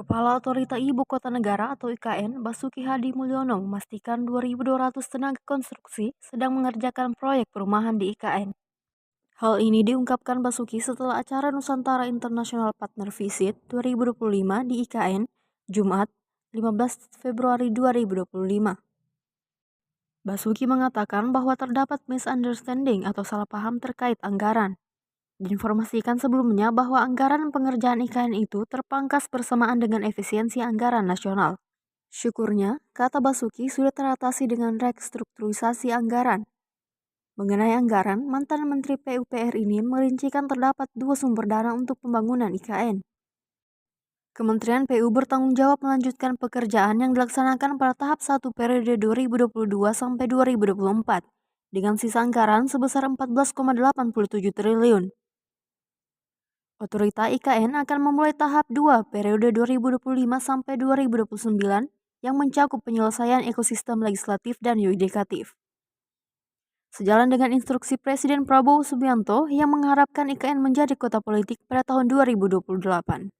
Kepala Otorita Ibu Kota Negara atau IKN, Basuki Hadi Mulyono memastikan 2.200 tenaga konstruksi sedang mengerjakan proyek perumahan di IKN. Hal ini diungkapkan Basuki setelah acara Nusantara International Partner Visit 2025 di IKN, Jumat, 15 Februari 2025. Basuki mengatakan bahwa terdapat misunderstanding atau salah paham terkait anggaran. Diinformasikan sebelumnya bahwa anggaran pengerjaan IKN itu terpangkas bersamaan dengan efisiensi anggaran nasional. Syukurnya, kata Basuki sudah teratasi dengan restrukturisasi anggaran. Mengenai anggaran, mantan Menteri PUPR ini merincikan terdapat 2 sumber dana untuk pembangunan IKN. Kementerian PU bertanggung jawab melanjutkan pekerjaan yang dilaksanakan pada tahap 1 periode 2022 sampai 2024 dengan sisa anggaran sebesar 14,87 triliun. Otorita IKN akan memulai tahap 2 periode 2025 sampai 2029 yang mencakup penyelesaian ekosistem legislatif dan yudikatif. Sejalan dengan instruksi Presiden Prabowo Subianto yang mengharapkan IKN menjadi kota politik pada tahun 2028.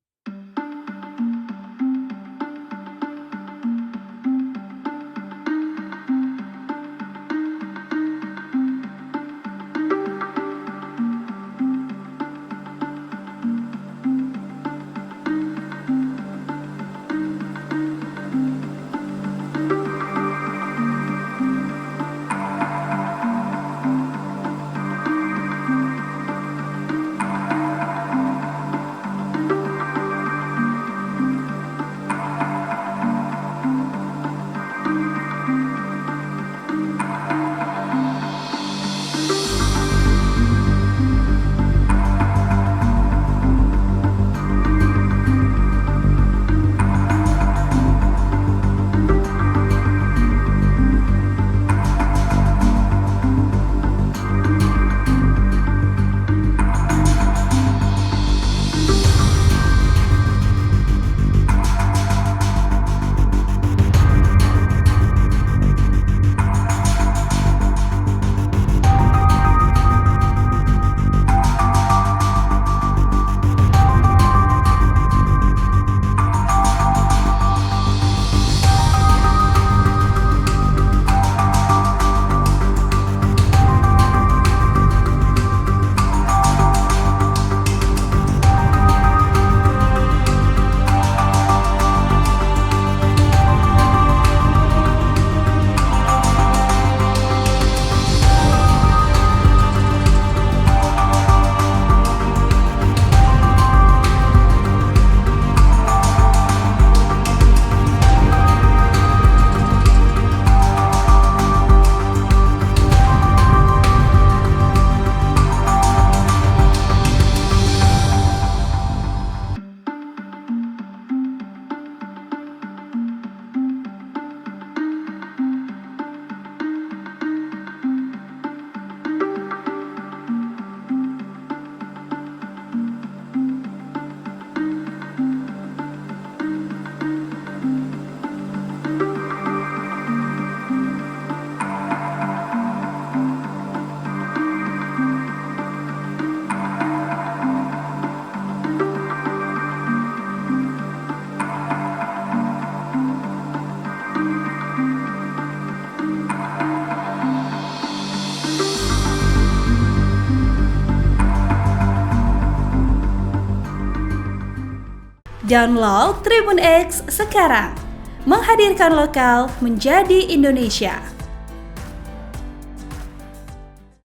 Download Tribun X sekarang, menghadirkan lokal menjadi Indonesia.